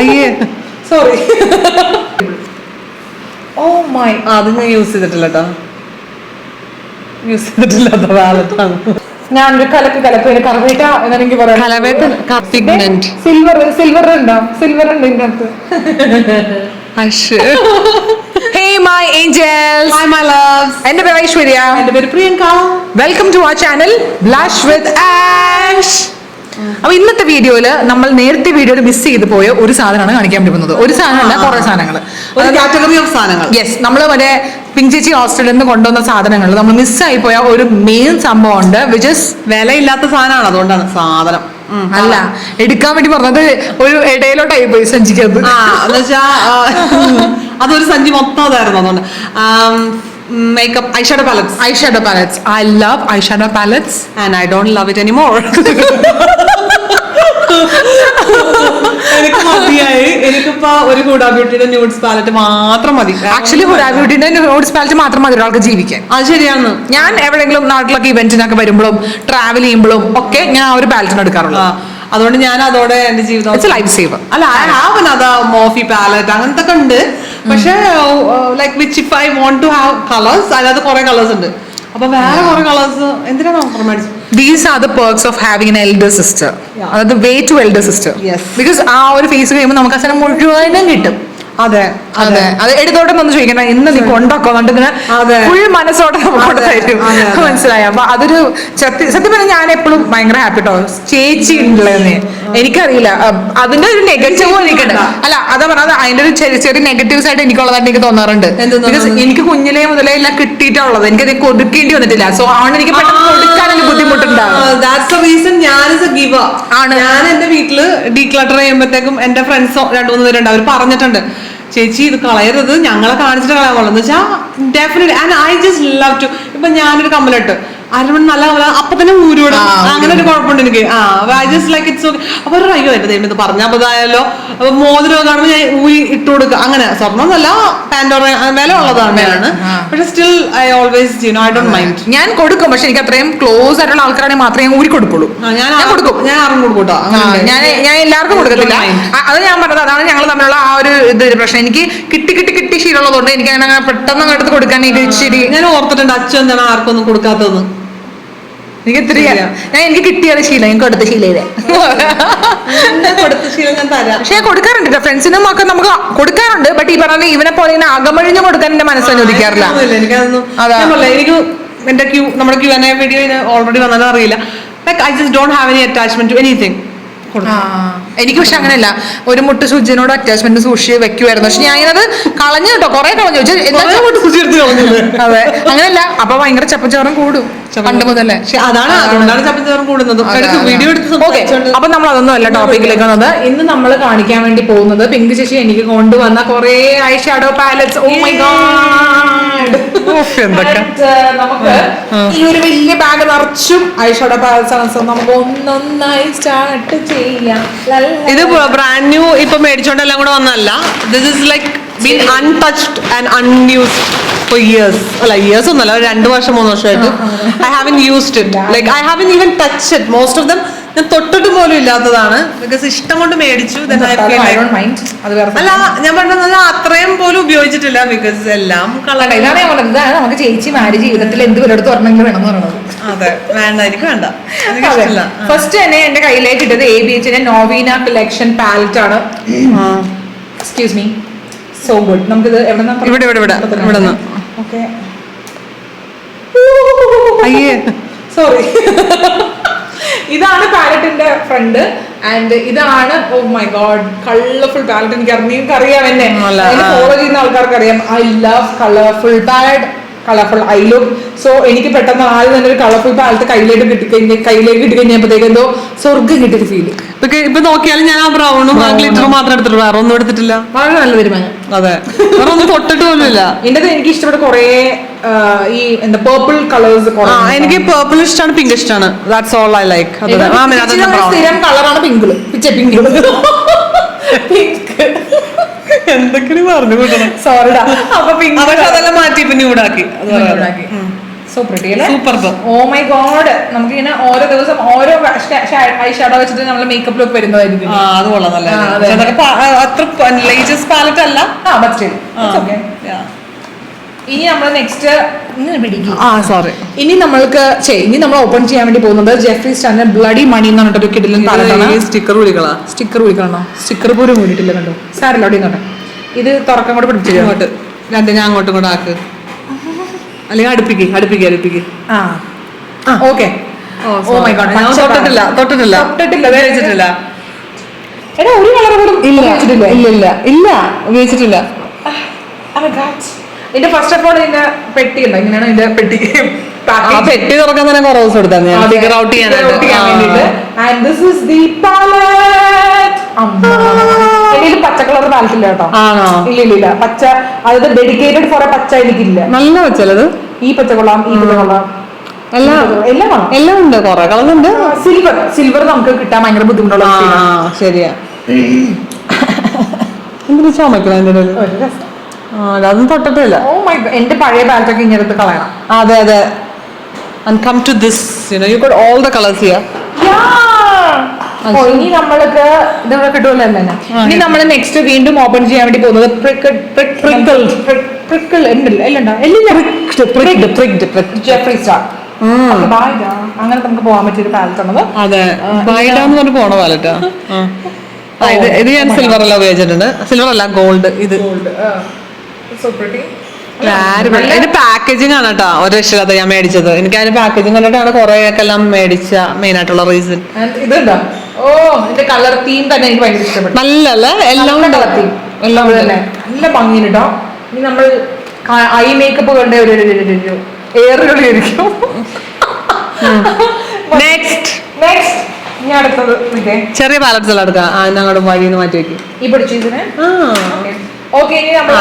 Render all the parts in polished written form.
അയ്യേ sorry. Oh my, അത് ഞാൻ യൂസ് ചെയ്തിട്ടില്ല കേട്ടോ. യൂസ് ചെയ്തിട്ടില്ലാത്ത വാലറ്റാണ്. ഞാനൊരു കലക്ക് കറവേറ്റ എന്നെനിക്ക് പറയാം. സിൽവർ ഉണ്ടോ? സിൽവർ ഉണ്ട് ഇതിന്റെ അകത്ത്. Hey my angels. Hi my loves. എന്റെ പേര് ഐശ്വര്യ. എന്റെ പേര് Priyanka. Welcome to our channel Blush with Ash. അപ്പൊ ഇന്നത്തെ വീഡിയോയില് നമ്മൾ നേരത്തെ വീഡിയോയിൽ മിസ് ചെയ്ത് പോയ ഒരു സാധനമാണ് കാണിക്കാൻ പറ്റുന്നത്. ഒരു സാധനമല്ല, കുറെ സാധനങ്ങൾ, കാറ്റഗറി ഓഫ് സാധനങ്ങൾ. യെസ്, നമ്മൾ മറ്റേ പിങ്ക് ചേച്ചി ഹോസ്റ്റലിൽ നിന്ന് കൊണ്ടുവന്ന സാധനങ്ങൾ നമ്മൾ മിസ്സായി പോയ ഒരു മെയിൻ സംഭവം ഉണ്ട്, വിച്ച് ഇസ് വിലയില്ലാത്ത സാധനമാണ്. അതുകൊണ്ടാണ് സാധനം അല്ല എടുക്കാൻ വേണ്ടി പറഞ്ഞത് ഒരു ഇടയിലോട്ടായി പോയി സഞ്ചിക്കത്. എന്നുവെച്ചാ അതൊരു സഞ്ചി മൊത്തം അതായിരുന്നു. അതുകൊണ്ട് makeup eyeshadow palettes. I love eyeshadow palettes and I don't love it anymore. എനിക്ക് മതിയായി. എനിക്കിപ്പോ ഒരു ഹുഡ ബ്യൂട്ടിയുടെ ന്യൂഡ്സ് പാലറ്റ് മാത്രം മതി. ആക്ച്വലി ഹുഡ ബ്യൂട്ടിയുടെ ന്യൂഡ്സ് പാലറ്റ് മാത്രം മതി ഒരാൾക്ക് ജീവിക്കാൻ. അത് ശരിയാണ്. ഞാൻ എവിടെയെങ്കിലും നാട്ടിലൊക്കെ ഇവന്റിനൊക്കെ വരുമ്പോഴും ട്രാവൽ ചെയ്യുമ്പോഴും ഒക്കെ ഞാൻ ആ ഒരു പാലറ്റിന് എടുക്കാറുള്ളൂ. അതുകൊണ്ട് ഞാൻ അതോടെ എന്റെ ജീവിതം ലൈഫ് സേവർ. അല്ല, I have another Morphe palette അങ്ങനത്തെ ഒക്കെ ഉണ്ട്. പക്ഷേ like which if I want to have colours, അതിനകത്ത് കുറെ കളേഴ്സ് ഉണ്ട്. അപ്പൊ വേറെ കുറെ കളേഴ്സ് എന്തിനാണ് compromise? These are the perks of having an elder sister. അതായത് the way to elder sister. Yes. Because ആ ഒരു ഫേസ് കഴിയുമ്പോൾ നമുക്ക് അച്ഛനെ മുഴുവനും കിട്ടും. അതെ അതെ, അത് എടുത്തോടെ ഒന്ന് ചോദിക്കണ്ട, ഇന്ന് നീ കൊണ്ടൊക്കെ ഇങ്ങനെ ഫുൾ മനസ്സോടെ നമുക്ക് തരും. മനസ്സിലായി. അപ്പൊ അതൊരു സത്യം പറഞ്ഞാൽ ഞാൻ എപ്പോഴും ഭയങ്കര ഹാപ്പി കേട്ടോ. ചേച്ചി ഉണ്ടല്ലേ, എനിക്കറിയില്ല അതിന്റെ ഒരു നെഗറ്റീവ് എനിക്കുണ്ട്. അല്ല, അതാ പറഞ്ഞത്, അതിന്റെ ഒരു ചെറിയ ചെറിയ നെഗറ്റീവ്സ് ആയിട്ട് എനിക്കുള്ളതായിട്ട് എനിക്ക് തോന്നാറുണ്ട്. എനിക്ക് കുഞ്ഞിലേ മുതലേ എല്ലാം കിട്ടിയിട്ടുള്ളത്, എനിക്കത് കൊടുക്കേണ്ടി വന്നിട്ടില്ല. സോ ആണ് എനിക്ക് പെട്ടെന്ന് കൊടുക്കാൻ എനിക്ക് ബുദ്ധിമുട്ടുണ്ടാവും. ഞാൻ എന്റെ വീട്ടില് ഡീക്ലട്ടർ ചെയ്യുമ്പോഴത്തേക്കും എന്റെ ഫ്രണ്ട്സ് 2-3 പേരുണ്ട്, അവർ പറഞ്ഞിട്ടുണ്ട്, ചേച്ചി ഇത് കളയരുത്, ഞങ്ങളെ കാണിച്ചിട്ട് കളയാൻ പാടുള്ളൂ എന്ന് വെച്ചാൽ definitely. And I just love to. ഇപ്പൊ ഞാനൊരു കമ്മലിട്ട് അരമണി നല്ല കമ്മല അപ്പൊ തന്നെ ഊരോടും, അങ്ങനെ ഒരു കുഴപ്പമുണ്ട് എനിക്ക്. I just like it's okay. അപ്പൊ അയ്യോ എന്റെ ദൈവം ഇത് പറഞ്ഞാൽ അതായാലോ, അപ്പൊ മോതിരം കാണുമ്പോൾ ഞാൻ ഊരി ഇട്ട് കൊടുക്കുക. അങ്ങനെ സ്വർണ്ണം നല്ല പാൻറ്റോറ വില ഉള്ളതാണ്. പക്ഷെ still I always I don't mind. ഞാൻ കൊടുക്കും, പക്ഷെ എനിക്ക് അത്രയും ക്ലോസ് ആയിട്ടുള്ള ആൾക്കാരാണെങ്കിൽ മാത്രമേ ഊരി കൊടുക്കുള്ളൂ. ഞാൻ കൊടുക്കും, ഞാൻ ആർക്കും കൊടുക്കൂട്ടോ. ഞാൻ എല്ലാവർക്കും കൊടുക്കത്തില്ല. അത് ഞാൻ പറഞ്ഞത്, അതാണ് ഞങ്ങൾ തമ്മിലുള്ള ആ ഒരു ഇത് പ്രശ്നം. എനിക്ക് കിട്ടി ശീലമുള്ളതുകൊണ്ട് എനിക്ക് അങ്ങനെ പെട്ടെന്ന് അങ്ങോട്ട് കൊടുക്കാൻ ശരി. ഞാൻ ഓർത്തിട്ടുണ്ട് അച്ഛൻ എന്താണ് ആർക്കൊന്നും കൊടുക്കാത്തതെന്ന്. എനിക്ക് കിട്ടിയത് ശീലം, എനിക്ക് കൊടുത്ത ശീലയിലെ കൊടുത്ത ശീലം ഞാൻ തരാം. പക്ഷെ കൊടുക്കാറുണ്ട്, ഫ്രണ്ട്സിനും ഒക്കെ നമുക്ക് കൊടുക്കാറുണ്ട്. ബട്ട് ഈ പറഞ്ഞ ഇവനെ പോലെ ഇങ്ങനെ അകമഴിഞ്ഞ് കൊടുക്കാൻ എന്റെ മനസ്സ് അനുവദിക്കാറില്ല. എനിക്കതൊന്നും എനിക്ക് എന്റെ നമ്മുടെ Q&A വീഡിയോ ഓൾറെഡി വന്നാലും അറിയില്ല. Like I just don't have any attachment to anything. എനിക്ക് പക്ഷെ അങ്ങനെയല്ല, ഒരു മുട്ട് സൂചിനോട് അറ്റാച്ച്മെന്റ് സൂക്ഷിച്ച് വെക്കുമായിരുന്നു. പക്ഷെ ഞാൻ അത് കളഞ്ഞു കേട്ടോ, കുറെ കളഞ്ഞു. അതെ, അങ്ങനെയല്ല, അപ്പൊ ഭയങ്കര ചപ്പച്ചോറും കൂടും പണ്ട് മുതലേ. അതുകൊണ്ടാണ് ചപ്പച്ചോറും കൂടുന്നത്. വീഡിയോ എടുത്ത് അപ്പൊ നമ്മൾ അതൊന്നും അല്ല ടോപ്പിക്കിലേക്ക് വന്നത്. ഇന്ന് നമ്മൾ കാണിക്കാൻ വേണ്ടി പോകുന്നത് പിങ്ക് ചേച്ചി എനിക്ക് കൊണ്ടുവന്ന കുറെ eye shadow palettes. Oh my god, നമുക്ക് ഈ ഒരു വലിയ ബാഗ് നിറച്ചും ഐ ഷാഡോ പാലറ്റ്സ് ആണ്. നമുക്ക് ഒന്നൊന്നായി സ്റ്റാർട്ട് ചെയ്യാം. ഇത് ബ്രാൻഡ് ന്യൂ ഇപ്പൊ മേടിച്ചോണ്ടെല്ലാം കൂടെ വന്നല്ല. This is like been untouched and unused for years. അല്ല years ഒന്നല്ല, 2 വർഷം 3 വർഷമായിട്ട് I haven't used it. Like I haven't even touched it. Most of them ഞാൻ തൊട്ടിട്ട് പോലും ഇല്ലാത്തതാണ്. ബിക്കോസ് ഇഷ്ടം കൊണ്ട് മേടിച്ചു. അല്ല, ഞാൻ പറഞ്ഞത് അത്രയും പോലും ഉപയോഗിച്ചിട്ടില്ല. ബിക്കോസ് എല്ലാം ഇതാണ് ഞാൻ പറഞ്ഞത്, നമുക്ക് ചേച്ചി മാര്യേജ് ജീവിതത്തിൽ എന്ത് വിലടുത്ത് പറഞ്ഞെങ്കിലും വേണം എന്ന് പറയുന്നത്. അതെ, വേണ്ട, എനിക്ക് വേണ്ട. ഫസ്റ്റ് തന്നെ എന്റെ കയ്യിലേക്ക് ഇട്ടത് ABHന്റെ നോവീന കളക്ഷൻ പാലറ്റ് ആണ്. Excuse me, so good. നമുക്കിത് ഇവിടെ ഓക്കെ. അയ്യേ സോറി. ഇതാണ് പാലറ്റിന്റെ ഫ്രണ്ട് ആൻഡ് ഇതാണ്, oh my god, colourful palette. നിങ്ങൾക്ക് അറിയാം, എന്നെ ഫോളോ ചെയ്യുന്ന ആൾക്കാർക്ക് അറിയാം. I love colourful palette, colourful eye look. So എനിക്ക് പെട്ടെന്ന് ആദ്യം തന്നെ ഒരു കളർഫുൾ പാലറ്റ് കയ്യിലേക്ക് കിട്ടിക്കഴിഞ്ഞപ്പോഴത്തേക്ക് എന്തോ സ്വർഗം കിട്ടിയൊരു ഫീല്. ഇപ്പൊ നോക്കിയാലും ഞാൻ ആ ബ്രൗണും ഗ്ലിറ്ററും മാത്രം എടുത്തിട്ടുള്ളൂ, വേറെ ഒന്നും എടുത്തിട്ടില്ല. വളരെ നല്ല തീരുമാനം. അതെ, വേറെ ഒന്നും തൊട്ടിട്ട് പോലുമില്ല. എന്റെ എനിക്ക് ഇഷ്ടപ്പെട്ട കുറെ ഈ എന്താ പേർപ്പിൾ കളേഴ്സ്. എനിക്ക് പേർപ്പിൾ ഇഷ്ടമാണ്, പിങ്ക് ഇഷ്ടമാണ്. That's all I like. സ്ഥിരം കളറാണ് പിങ്ക്. പിങ്ക് എന്തൊക്കെയാണ് പറഞ്ഞു കൂട്ടണം. സോറിടാ. അപ്പൊ പിങ്ക് അതെല്ലാം മാറ്റി ഇപ്പൊ ന്യൂഡാക്കി. സോ പ്രിറ്റി അല്ലേ? സൂപ്പർ. ഓ മൈ ഗോഡ്, നമുക്ക് ഇങ്ങനെ ഓരോ ദിവസം ഓരോ ഐ ഷാഡോ വെച്ചിട്ട് നമ്മൾ മേക്കപ്പ് ലുക്ക് വരുന്നതായിരിക്കും. അത് കൊള്ളാം, നല്ല അത്ര ലേറ്റസ്റ്റ് പാലറ്റ് അല്ല. ഇനി നമ്മൾ നെക്സ്റ്റ് സോറി ഇനി നമ്മൾ ഓപ്പൺ ചെയ്യാൻ വേണ്ടി പോകുന്നത് ജെഫ്രി സ്റ്റാറിന്റെ ബ്ലഡി മണി എന്ന് പറഞ്ഞിട്ടൊരു കിടിലൻ പാലറ്റാണ്. സ്റ്റിക്കർ വിളിക്കളാ, സ്റ്റിക്കർ വിളിക്കണോ? സ്റ്റിക്കർ പോലും മൂടിയിട്ടില്ല കണ്ടോ. സാരല്ല, അവിടെ നോട്ടെ. ഇത് തുറക്കാൻ കൂടെ പിടിച്ചു അങ്ങോട്ട് രണ്ടിനെ അങ്ങോട്ടും കൂടെ ആക്ക്, അല്ലെങ്കിൽ അടുപ്പിക്ക്. ഓക്കെ. ഓ മൈ ഗോഡ്, തൊട്ടിട്ടില്ല എടാ ഒരു കളർ പോലും ഉപയോഗിച്ചിട്ടില്ല. ഇതിന്റെ ഫസ്റ്റ് ഓഫ് ഓൾ ഇതിന്റെ പെട്ടി ഉണ്ടോ? ഇങ്ങനെയാണ് ഇതിന്റെ പെട്ടി. പെട്ടി തുറക്കാൻ തന്നെ കുറേ ദിവസം എടുത്താൽ ഫിഗർ ഔട്ട് ചെയ്യാനായിട്ട്. And this is the palette. ഇതിൽ പച്ച കളർ പാലറ്റ് ഇല്ല കേട്ടോ. ഇല്ല പച്ച, അതായത് ഡെഡിക്കേറ്റഡ് ഫോർ എ പച്ച എനിക്കില്ല. നല്ല പച്ചല്ലത്. ഈ പച്ച കൊള്ളാം, ഈ പച്ച കൊള്ളാം, എല്ലാം ഉണ്ട്, കുറെ കളറുണ്ട്. സിൽവർ നമുക്ക് കിട്ടാൻ ഭയങ്കര ബുദ്ധിമുട്ടുള്ള. ശരിയാ. എന്തിനു ചുമക്കണം അതിന്റെ ഇടയിൽ? അതൊന്നും തൊട്ടിട്ടില്ല. ഓ മൈ ഗോഡ്, എന്റെ പഴയ പാലറ്റ് ഒക്കെ ഇങ്ങനെ എടുത്ത് കളയണം. അതെ. And come to this, you got all the colors here. ഇനി നമ്മൾക്ക് ഇതിവിടെ കിട്ടുമല്ലോ. ഇനി നമ്മൾ നെക്സ്റ്റ് വീണ്ടും ഓപ്പൺ ചെയ്യാൻ വേണ്ടി പോകുന്നത് ജെഫ്രി സ്റ്റാർ. അങ്ങനെ നമുക്ക് പോകാൻ പറ്റിയൊരു പാലറ്റ് ആണത്. അതെ, ബൈഡാന്ന് പറഞ്ഞ് പോണ പാലറ്റാ. ഇത് ഞാൻ സിൽവർ എല്ലാം ഉപയോഗിച്ചിട്ടുണ്ട്. സിൽവർ അല്ല, ഗോൾഡ്. ഇത് അതിന്റെ പാക്കേജിങ് ആണ് കേട്ടോ ഒരു രക്ഷയില്ലാത്ത ഞാൻ മേടിച്ചത്. എനിക്ക് അതിന്റെ പാക്കേജിങ് കണ്ടിട്ടാണ് കുറെ ഒക്കെ എല്ലാം മേടിച്ച മെയിൻ ആയിട്ടുള്ള റീസൺ. ഇതുണ്ടോ? ഓ, ഇതിന്റെ കളർ തീം തന്നെ എനിക്ക് ഭയങ്കര ഇഷ്ടപ്പെട്ടു. നല്ലല്ലേ, എല്ലാം കളർ തീം എല്ലാം തന്നെ നല്ല ഭംഗി കേട്ടോ. ഇനി നമ്മൾ ഐ മേക്കപ്പ് കണ്ട ഒരു ഏറുകളിരിക്കും. നെക്സ്റ്റ് ഇനി അടുത്തത് ചെറിയ പാലറ്റ്സ് എല്ലാം എടുക്കാം. അങ്ങോട്ട് വഴിന്ന് മാറ്റി വെക്കും. ഈ പിടിച്ചു ഇതിന്. ഓക്കെ, ഇനി നമ്മൾ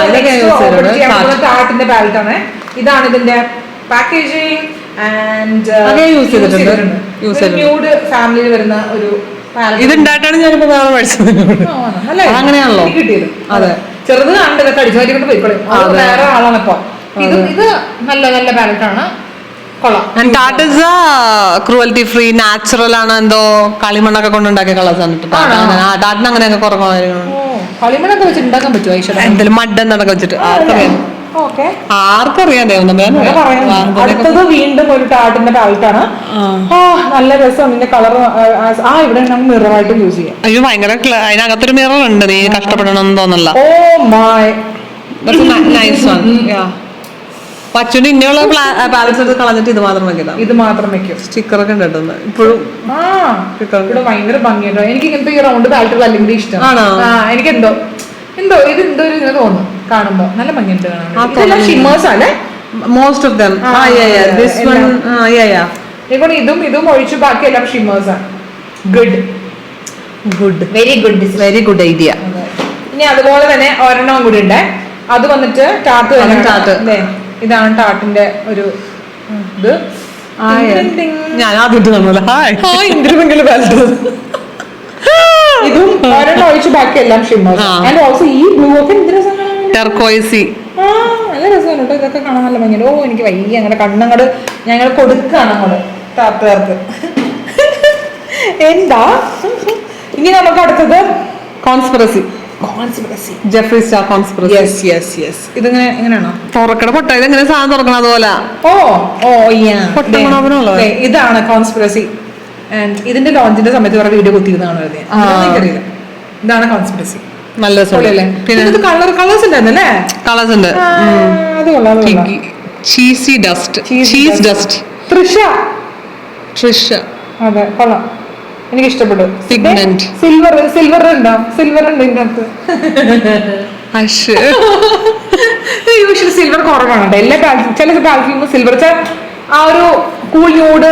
ടാർട്ടിന്റെ പാലറ്റ് ആണ്. ഇതാണ് ഇതിന്റെ പാക്കേജിങ്. ന്യൂഡ് ഫാമിലിയിൽ വരുന്ന ഒരു ഇതുണ്ടായിട്ടാണ് ഞാനിപ്പോ വേറെ പഠിച്ചത്. അങ്ങനെയാണല്ലോ കിട്ടിയത്. അതെ, ചെറുത് കണ്ട് ഇതൊക്കെ അടിച്ചു മാറ്റി കൊണ്ട് പോയിക്കോളെ. വേറെ ആളാണ് ഇപ്പൊ. ഇത് നല്ല പാലറ്റ് ആണ്, കൊള്ളാം. ക്രൂവൽറ്റി ഫ്രീ, നാച്ചുറൽ ആണ്. എന്തോ കളിമണ്ണൊക്കെ കൊണ്ടുണ്ടാക്കിയ കളേഴ്സ് ആണ്. ടാറ്റിന് അങ്ങനെയൊക്കെ കുറവ് കാര്യങ്ങൾ. കളിമണ്ണൊക്കെ വെച്ച് ഉണ്ടാക്കാൻ പറ്റുമോ? എന്തെങ്കിലും മഡ് എന്നൊക്കെ വെച്ചിട്ട് ആർക്കറിയാം. അടുത്തത് വീണ്ടും ഒരു ടാർട്ടിന്റെ പാലറ്റ് ആണ്. നല്ല രസം. ഇതിന്റെ കളർ ഇവിടെ നമുക്ക് മിററായിട്ട് യൂസ് ചെയ്യാം. അയ്യോ, ഭയങ്കര അതിനകത്തൊരു മിറർ ഉണ്ട്. നീ കഷ്ടപ്പെടണമെന്ന് തോന്നല്ല. Oh my, nice one. പച്ചുവിന്റെ ഇനിയുള്ള പാലറ്റ്സ് എടുത്ത് കളഞ്ഞിട്ട് ഇത് മാത്രം വെക്കും. സ്റ്റിക്കറൊക്കെ ഉണ്ട് ഇപ്പോഴും. ഇവിടെ ഭയങ്കര ഭംഗിയുണ്ടോ. എനിക്ക് ഇങ്ങനത്തെ ഈ റൗണ്ട് പാലറ്റുകൾ അല്ലെങ്കിൽ ഇഷ്ടം. എനിക്ക് എന്തോ ഇത് എന്തോ ഇങ്ങനെ തോന്നും കാണുമ്പോ. നല്ല ഭംഗിയുണ്ട് കാണാൻ. ഷിമ്മേഴ്സ് ആണ് മോസ്റ്റ് ഓഫ് ദം. ഇതും ഒഴിച്ച് ബാക്കി എല്ലാം ഷിമ്മേഴ്സ് ആണ്. Very good idea. ഇനി അതുപോലെ തന്നെ ഒരെണ്ണം കൂടി ഉണ്ട്. അത് വന്നിട്ട് ടാർട്ട്. ഇതാണ് ടാർട്ടിന്റെ ഒരു ഇത്. ഞാൻ ആദ്യം ഇതും ഒരെണ്ണം ഒഴിച്ച് ബാക്കി എല്ലാം ഷിമ്മേഴ്സ്. ആൻഡ് ഓൾസോ ഈ ബ്ലൂ ഒക്കെ ടർക്കോയ്സി. നല്ല രസമാണ് കേട്ടോ. ഇതൊക്കെ കാണാൻ നല്ല ഭംഗിയുണ്ട്. ഓ, എനിക്ക് വയ്യ അങ്ങനെ കണ്ണങ്ങട് ഞങ്ങൾ കൊടുക്കുകയാണ് അങ്ങോട്ട് ടാർട്ടുകാർക്ക്. എന്താ ഇനി നമുക്ക് അടുത്തത് കോൺസ്പിറസി. Jeffrey star conspiracy. ഇതിങ്ങനെ എങ്ങനെയാണോ തുറക്കണ പൊട്ട? ഇതെങ്ങനെ സാധനം തുറക്കണം അതുപോലെ. ഇതാണ് കോൺസ്പിറസി. ആൻഡ് ഇതിന്റെ ലോഞ്ചിന്റെ സമയത്ത് വേറെ വീഡിയോ കുത്തിയിരുന്നാണ് എനിക്കറിയില്ല. ഇതാണ് കോൺസ്പിറസി. നല്ല കളേഴ്സ് ഉണ്ടായിരുന്നല്ലേ? കളേഴ്സ് ഉണ്ട്. അത് കൊള്ളാം. Cheesy dust, cheese dust. ട്രിഷ. അതെ, കൊള്ളാം. എനിക്ക് ഇഷ്ടപ്പെട്ടു. പിഗ്മെന്റ്. സിൽവർ ഉണ്ടോ? സിൽവർ ഉണ്ട് ഇതിനകത്ത്. സിൽവർ കുറവാണ് എല്ലാ ചില പാലറ്റിലും സിൽവർ. ആ ഒരു കൂൾ ന്യൂഡ്,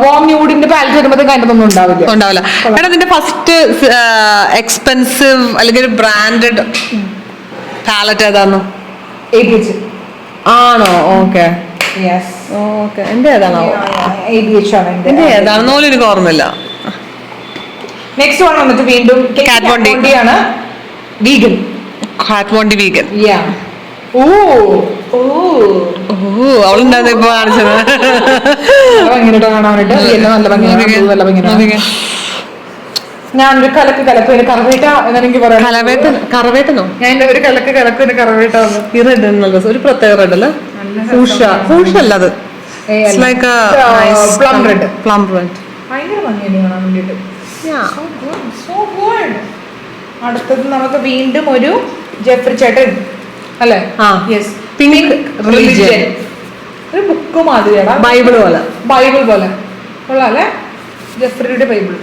വാം ന്യൂഡിന്റെ പാലറ്റ് വരുമ്പോഴത്തേക്ക് അതിനൊന്നും ഉണ്ടാവില്ല. കാരണം അതിന്റെ ഫസ്റ്റ് എക്സ്പെൻസീവ് അല്ലെങ്കിൽ ബ്രാൻഡഡ് പാലറ്റ് ഏതാണോ? ആണോ? ഓക്കെ. എന്റെ ഏതാണോ? എന്റെ ഏതാണെന്നോ എനിക്ക് ഓർമ്മയില്ല. നെക്സ്റ്റ് വൺ വന്നിട്ട് വീണ്ടും കാറ്റ് ബോണ്ടി ആണ്. വീഗൻ. കാറ്റ് ബോണ്ടി വീഗൻ. ഓ ഓ അവളുണ്ടായിരുന്നു ഇപ്പൊ കാണിച്ചത്. ഭംഗിയായിട്ട് കാണാനായിട്ട് എല്ലാം നല്ല ഭംഗിയാണ്, നല്ല ഭംഗിയാണ്. ഞാനൊരു കലക്ക് കറവേട്ട എന്നെനിക്ക് പറയാം. കറവേട്ടനോ? ഞാൻ എന്റെ ഒരു കലക്ക് കറവേട്ട. ഈ റെഡ് നല്ല ഒരു പ്രത്യേക റെഡ് അല്ല, ഫൂഷ അല്ല അത്, പ്ലം റെഡ്. ഭയങ്കര ഭംഗിയാണ് കാണാൻ വേണ്ടിട്ട്. അടുത്തത് നമുക്ക് വീണ്ടും ഒരു ജെഫ്രി ചേട്ടൻ അല്ലേ? Pink religion. ഒരു ബുക്ക് മാതിരിയാണ്, ബൈബിൾ പോലെ കൊള്ളാം അല്ലേ? ജെഫ്രിയുടെ ബൈബിൾ.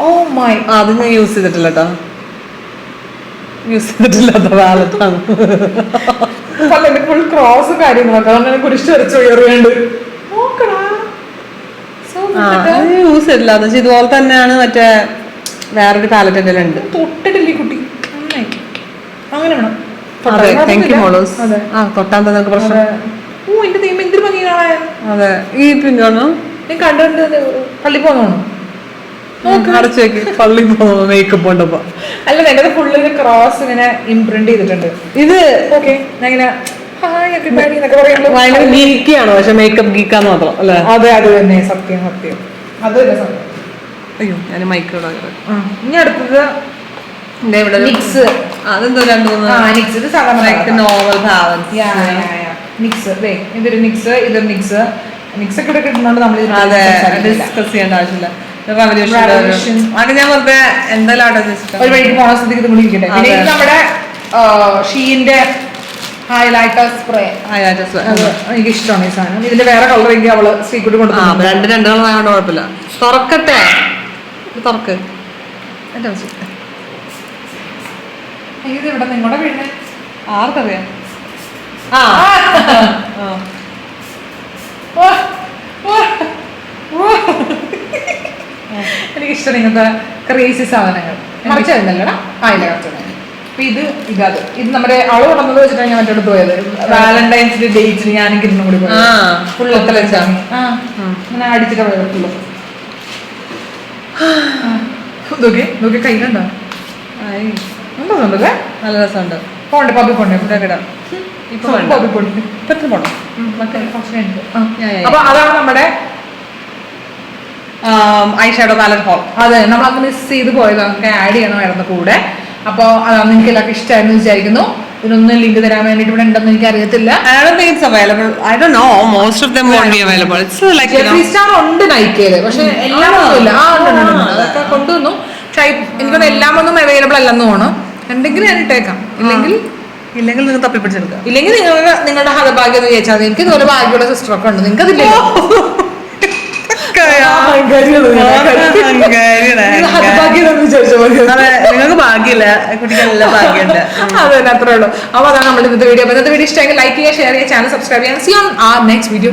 ഓ മൈ, അത് ഞാൻ യൂസ് ചെയ്തിട്ടില്ല കേട്ടോ, യൂസ് ചെയ്തിട്ടില്ലാത്ത വാലറ്റാണ്. ഫുൾ ക്രോസും കാര്യങ്ങളൊക്കെ അങ്ങനെ കുരിശ് വരച്ച് ഉയർവേണ്ട യൂസ് ചെയ്തില്ല. എന്ന് വെച്ചാൽ ഇതുപോലെ തന്നെയാണ് മറ്റേ വേറൊരു പാലറ്റ് എന്റെ ഉണ്ട്. തൊട്ടിട്ടില്ലേ കുട്ടി? അങ്ങനെ വേണം. അതെ, താങ്ക് യു മോളൂസ്. തൊട്ടാൻ തന്നെ പ്രശ്നം. ഓ എന്റെ ദൈവം എന്തൊരു ഭംഗി കാണാൻ. അതെ, ഈ പിന്നാണോ ഞാൻ കണ്ടുകൊണ്ട് പള്ളി പോന്നോണോ? അടച്ചു വെക്ക്, പള്ളി പോകുന്നു മേക്കപ്പ് കൊണ്ടപ്പോ. അല്ല, എന്റെ ഫുള്ള് ക്രോസ് ഇങ്ങനെ ഇംപ്രിന്റ് ചെയ്തിട്ടുണ്ട്. ഇത് ഓക്കെ, ഞാൻ ഇങ്ങനെ ഭയങ്കര ഗീക്കാണോ? പക്ഷെ മേക്കപ്പ് ഗീക്കാന്ന് മാത്രം അല്ലേ? അതെ, അത് തന്നെ, സത്യം. അത് തന്നെ സത്യം. അയ്യോ, ഞാൻ മൈക്കോട് ഇനി അടുത്തത് നിക്സ്. അതെന്തോ രണ്ടു മൂന്ന് നോവൽ നിക്സ്. ഇതൊരു നിക്സ്, ഇതൊരു നിക്സ്. നിക്സ് ഒക്കെ കിട്ടുന്നുണ്ട്. നമ്മൾ ഡിസ്കസ് ചെയ്യേണ്ട ആവശ്യമില്ല. ഞാൻ വെറുതെ എന്തായാലും ഒരു വഴിക്ക് പോണ സ്ഥിതിക്ക് ഇത് കൂടി ഇരിക്കട്ടെ. പിന്നെ നമ്മുടെ ഷീന്റെ ഹൈലൈറ്റർ സ്പ്രേ. എനിക്ക് ഇഷ്ടമാണ് ഈ സാധനം. ഇതിന്റെ വേറെ കളർ എനിക്ക് അവള് ശ്രീകുട്ടി കൊണ്ട് രണ്ട് കളറായോണ്ട് കുഴപ്പമില്ല. തുറക്കട്ടെ, തുറക്ക്. ഇത് ഇവിടെ നിങ്ങളുടെ വീടിന് ആർക്കറിയാം? എനിക്കിഷ്ടം ഇങ്ങനത്തെ ക്രേസി സാധനങ്ങൾ. മറിച്ചല്ലടാ ആയില്ല കറക്റ്റ്. അപ്പൊ ഇത് നമ്മുടെ അളവ് ഉണ്ടെന്നത് വെച്ചിട്ടാണ് ഞാൻ മറ്റോട് പോയത്. വാലന്റൈൻസ് ഡേ ഡേറ്റിന് ഞാൻ കിട്ടുന്ന കൂടി പോയത്. ഫുള്ളൊക്കെ വെച്ചാണ് അങ്ങനെ അടിച്ചിട്ട് പോയത്. ഫുള്ള് നോക്കി കയ്യിലുണ്ടോ? ഉണ്ടോന്നുണ്ടല്ലേ? നല്ല രസമുണ്ട്. Pond puppy pond puppy pond. അപ്പൊ അതാണ് നമ്മുടെ ഐ ഷാഡോ പാലറ്റ് ഹോൾ. അതെ, നമ്മൾ അത് മിസ് ചെയ്ത് പോയത്. നമുക്ക് ആഡ് ചെയ്യണമായിരുന്നു കൂടെ. അപ്പോൾ അതാണ് നിങ്ങൾക്ക് എല്ലാവർക്കും ഇഷ്ടമായിരുന്നു വിചാരിക്കുന്നു. ഇതിനൊന്നും ലിങ്ക് തരാൻ വേണ്ടിട്ട് ഇവിടെ ഉണ്ടെന്ന് എനിക്ക് അറിയത്തില്ല. സ്റ്റാർ ഉണ്ട് നൈക്കയില്, പക്ഷെ എല്ലാം ഒന്നും ഇല്ല. അതൊക്കെ കൊണ്ടുവന്നു. എനിക്കൊന്നും എല്ലാം ഒന്നും അവൈലബിൾ അല്ലെന്ന് തോന്നുന്നു. എന്തെങ്കിലും ഞാൻ ഇട്ടേക്കാം. ഇല്ലെങ്കിൽ നിങ്ങൾ തപ്പിപ്പിടിച്ചെടുക്കാം. ഇല്ലെങ്കിൽ നിങ്ങളുടെ ഹതഭാഗ്യം എന്ന് ചോദിച്ചാൽ മതി. എനിക്ക് ഇതുപോലെ ഭാഗ്യമുള്ള സിസ്റ്ററൊക്കെ ഉണ്ട്. നിങ്ങൾക്ക് അതില്ല. നിങ്ങൾക്ക് ഭാഗ്യമില്ല, കുട്ടികളെല്ലാം ഭാഗ്യമുണ്ട്. അത് തന്നെ, അത്രേ ഉള്ളൂ. അപ്പൊ അതാണ് നമ്മുടെ ഇന്നത്തെ വീഡിയോ. ഇന്നത്തെ വീഡിയോ ഇഷ്ടമെങ്കിൽ ലൈക്ക് ചെയ്യുക, ഷെയർ ചെയ്യുക, ചാനൽ സബ്സ്ക്രൈബ് ചെയ്യാൻ. See on our next video.